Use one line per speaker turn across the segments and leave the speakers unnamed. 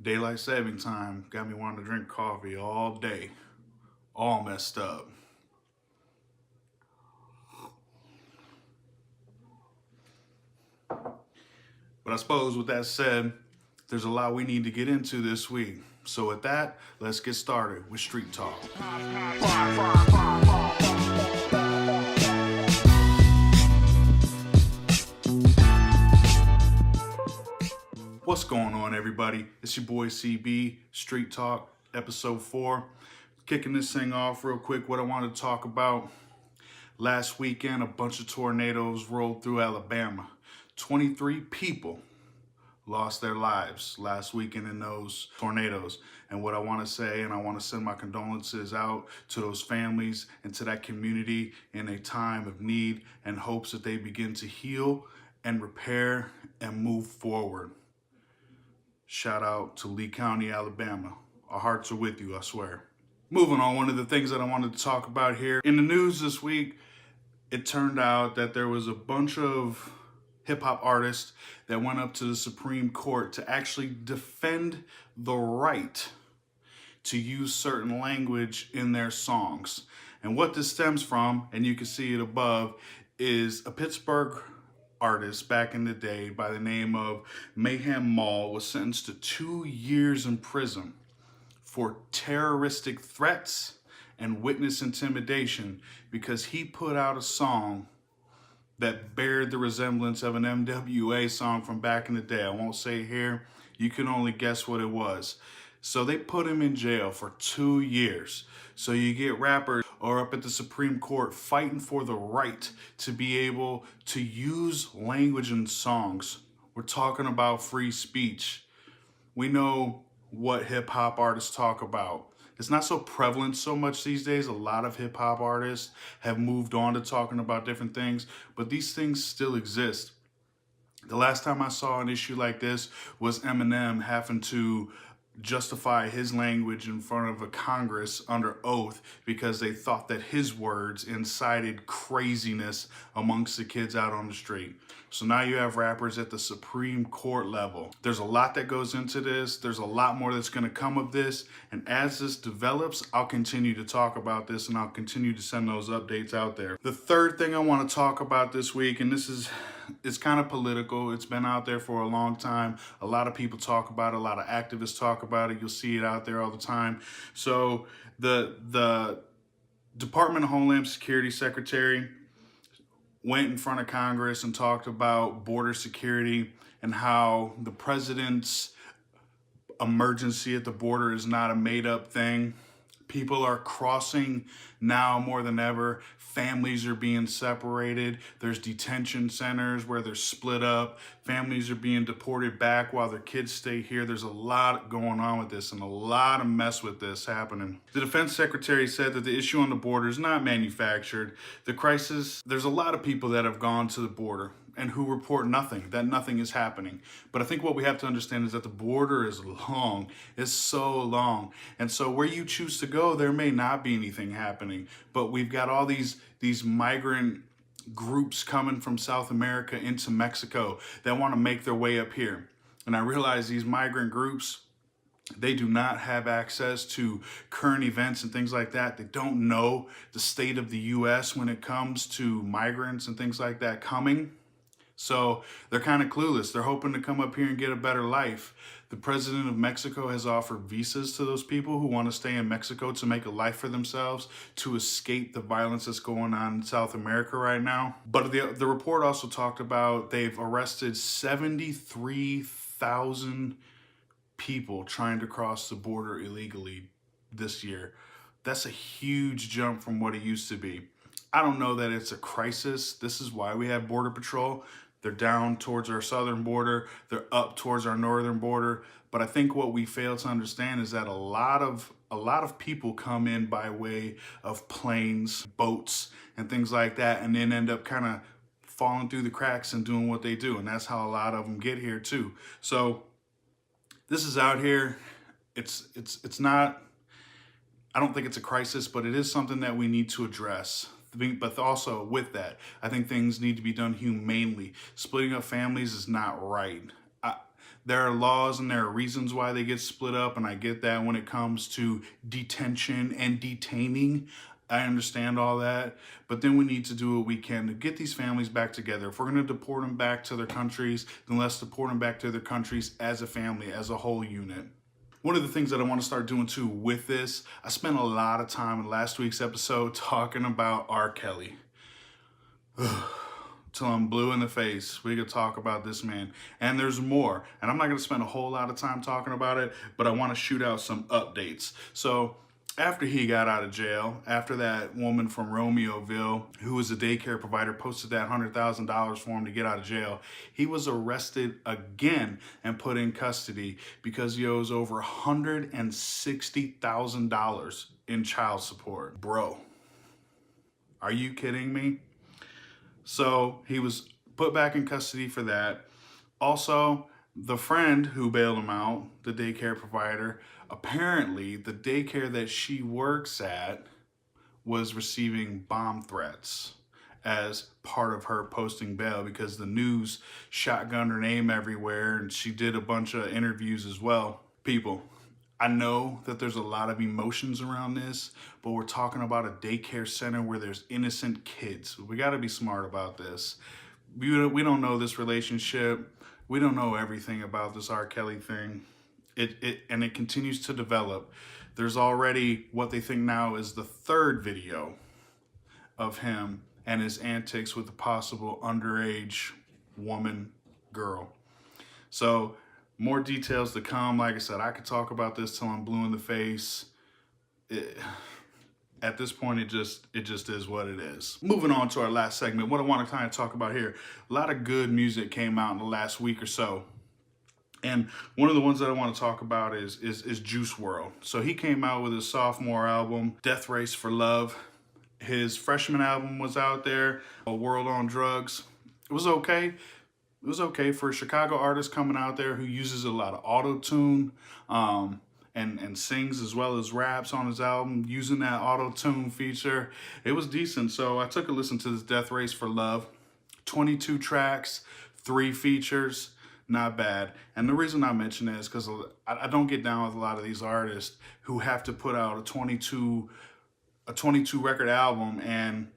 Daylight saving time got me wanting to drink coffee all day, all messed up. But I suppose with that said, there's a lot we need to get into this week. So with that, let's get started with Street Talk. What's going on, everybody? It's your boy CB, Street Talk, episode 4. Kicking this thing off real quick, what I wanted to talk about. Last weekend, a bunch of tornadoes rolled through Alabama. 23 people lost their lives last weekend in those tornadoes. And what I want to say, and I want to send my condolences out to those families and to that community in a time of need, and hopes that they begin to heal and repair and move forward. Shout out to Lee County, Alabama. Our hearts are with you, I swear. Moving on, one of the things that I wanted to talk about here. In the news this week, it turned out that there was a bunch of hip-hop artists that went up to the Supreme Court to actually defend the right to use certain language in their songs. And what this stems from, and you can see it above, is a Pittsburgh artist back in the day by the name of Mayhem Mall was sentenced to 2 years in prison for terroristic threats and witness intimidation because he put out a song that bared the resemblance of an NWA song from back in the day. I won't say here, you can only guess what it was. So they put him in jail for 2 years. So you get rappers or up at the Supreme Court fighting for the right to be able to use language in songs. We're talking about free speech. We know what hip hop artists talk about. It's not so prevalent so much these days. A lot of hip hop artists have moved on to talking about different things, but these things still exist. The last time I saw an issue like this was Eminem having to justify his language in front of a Congress under oath because they thought that his words incited craziness amongst the kids out on the street. So now you have rappers at the Supreme Court level. There's a lot that goes into this. There's a lot more that's going to come of this. And as this develops, I'll continue to talk about this and I'll continue to send those updates out there. The third thing I want to talk about this week, and it's kind of political. It's been out there for a long time. A lot of people talk about it. A lot of activists talk about it. You'll see it out there all the time. So the Department of Homeland Security Secretary went in front of Congress and talked about border security and how the president's emergency at the border is not a made-up thing. People are crossing now more than ever. Families are being separated. There's detention centers where they're split up. Families are being deported back while their kids stay here. There's a lot going on with this and a lot of mess with this happening. The defense secretary said that the issue on the border is not manufactured. The crisis, there's a lot of people that have gone to the border and who report nothing, that nothing is happening. But I think what we have to understand is that the border is long. It's so long. And so where you choose to go, there may not be anything happening. But we've got all these migrant groups coming from South America into Mexico that want to make their way up here. And I realize these migrant groups, they do not have access to current events and things like that. They don't know the state of the U.S. when it comes to migrants and things like that coming. So they're kind of clueless. They're hoping to come up here and get a better life. The president of Mexico has offered visas to those people who want to stay in Mexico to make a life for themselves, to escape the violence that's going on in South America right now. But the report also talked about they've arrested 73,000 people trying to cross the border illegally this year. That's a huge jump from what it used to be. I don't know that it's a crisis. This is why we have Border Patrol. They're down towards our southern border. They're up towards our northern border. But I think what we fail to understand is that a lot of people come in by way of planes, boats, and things like that, and then end up kind of falling through the cracks and doing what they do. And that's how a lot of them get here too. So this is out here. It's not, I don't think it's a crisis, but it is something that we need to address. But also with that, I think things need to be done humanely. Splitting up families is not right. There are laws and there are reasons why they get split up, and I get that when it comes to detention and detaining. I understand all that, but then we need to do what we can to get these families back together. If we're going to deport them back to their countries, then let's deport them back to their countries as a family, as a whole unit. One of the things that I want to start doing too with this, I spent a lot of time in last week's episode talking about R.Kelly. Till I'm blue in the face. We could talk about this man. And there's more. And I'm not going to spend a whole lot of time talking about it, but I want to shoot out some updates. So after he got out of jail, after that woman from Romeoville, who was a daycare provider, posted that $100,000 for him to get out of jail, he was arrested again and put in custody because he owes over $160,000 in child support. Bro, are you kidding me? So he was put back in custody for that. Also, the friend who bailed him out, the daycare provider, apparently the daycare that she works at was receiving bomb threats as part of her posting bail because the news shotgunned her name everywhere and she did a bunch of interviews as well. People, I know that there's a lot of emotions around this, but we're talking about a daycare center where there's innocent kids. We got to be smart about this. We don't know this relationship. We don't know everything about this R. Kelly thing. It continues to develop. There's already what they think now is the third video of him and his antics with a possible underage woman, girl. So more details to come. Like I said, I could talk about this till I'm blue in the face. At this point, it just is what it is. Moving on to our last segment, what I want to kind of talk about here. A lot of good music came out in the last week or so. And one of the ones that I want to talk about is Juice WRLD. So he came out with his sophomore album, Death Race for Love. His freshman album was out there, A World on Drugs. It was okay. It was okay for a Chicago artist coming out there who uses a lot of auto-tune and sings as well as raps on his album using that auto-tune feature. It was decent. So I took a listen to this Death Race for Love. 22 tracks, 3 features. Not bad. And the reason I mention it is because I don't get down with a lot of these artists who have to put out a 22 record album and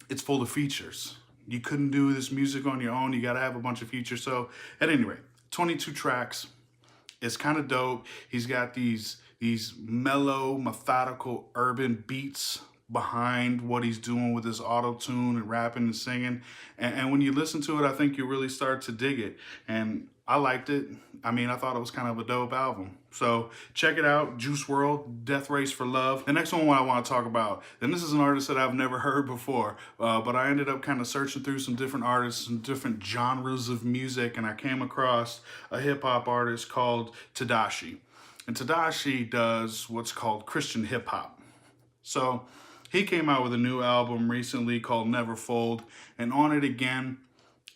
it's full of features. You couldn't do this music on your own. You got to have a bunch of features. So at any rate, 22 tracks. It's kind of dope. He's got these mellow, methodical, urban beats behind what he's doing with his auto-tune and rapping and singing. And when you listen to it, I think you really start to dig it. And I liked it. I mean, I thought it was kind of a dope album. So check it out, Juice WRLD, Death Race for Love. The next one I want to talk about, and this is an artist that I've never heard before, but I ended up kind of searching through some different artists and different genres of music, and I came across a hip-hop artist called Tedashii. And Tedashii does what's called Christian hip-hop. So he came out with a new album recently called Never Fold, and on it again,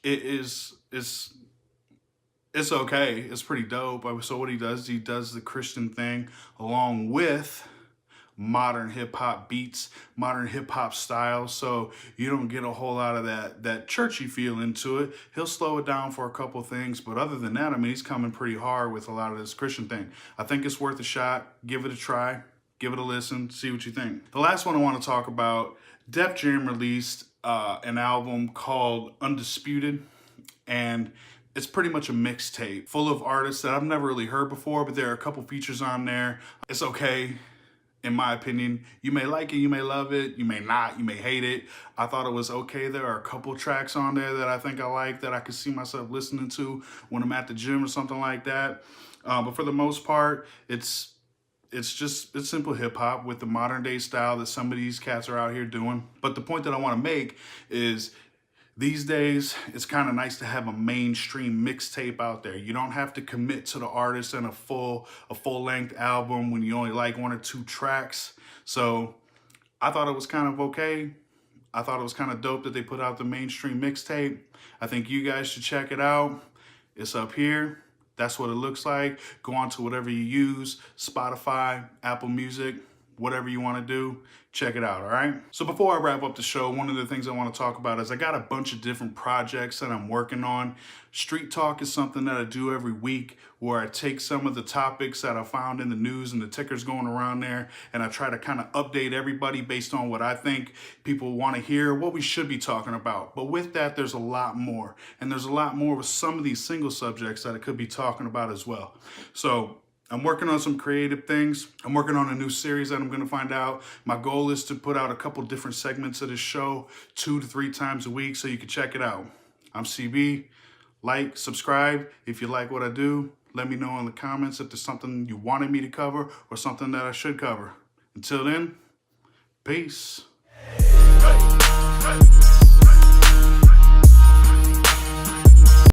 it's okay. It's pretty dope. So what he does the Christian thing along with modern hip hop beats, modern hip hop style. So you don't get a whole lot of that churchy feel into it. He'll slow it down for a couple things, but other than that, I mean, he's coming pretty hard with a lot of this Christian thing. I think it's worth a shot. Give it a try. Give it a listen, see what you think. The last one I want to talk about, Def Jam released an album called Undisputed, and it's pretty much a mixtape full of artists that I've never really heard before, but there are a couple features on there. It's okay, in my opinion. You may like it, you may love it, you may not, you may hate it. I thought it was okay. There are a couple tracks on there that I think I like, that I could see myself listening to when I'm at the gym or something like that. But for the most part, it's simple hip hop with the modern day style that some of these cats are out here doing. But the point that I want to make is these days, it's kind of nice to have a mainstream mixtape out there. You don't have to commit to the artist and a full length album when you only like 1 or 2 tracks. So I thought it was kind of okay. I thought it was kind of dope that they put out the mainstream mixtape. I think you guys should check it out. It's up here. That's what it looks like. Go on to whatever you use, Spotify, Apple Music, whatever you want to do, check it out, all right? So before I wrap up the show, one of the things I want to talk about is I got a bunch of different projects that I'm working on. Street Talk is something that I do every week where I take some of the topics that I found in the news and the tickers going around there, and I try to kind of update everybody based on what I think people want to hear, what we should be talking about. But with that, there's a lot more. And there's a lot more with some of these single subjects that I could be talking about as well. So I'm working on some creative things. I'm working on a new series that I'm going to find out. My goal is to put out a couple different segments of this show 2 to 3 times a week so you can check it out. I'm CB. Like, subscribe. If you like what I do, let me know in the comments if there's something you wanted me to cover or something that I should cover. Until then, peace. Hey, hey.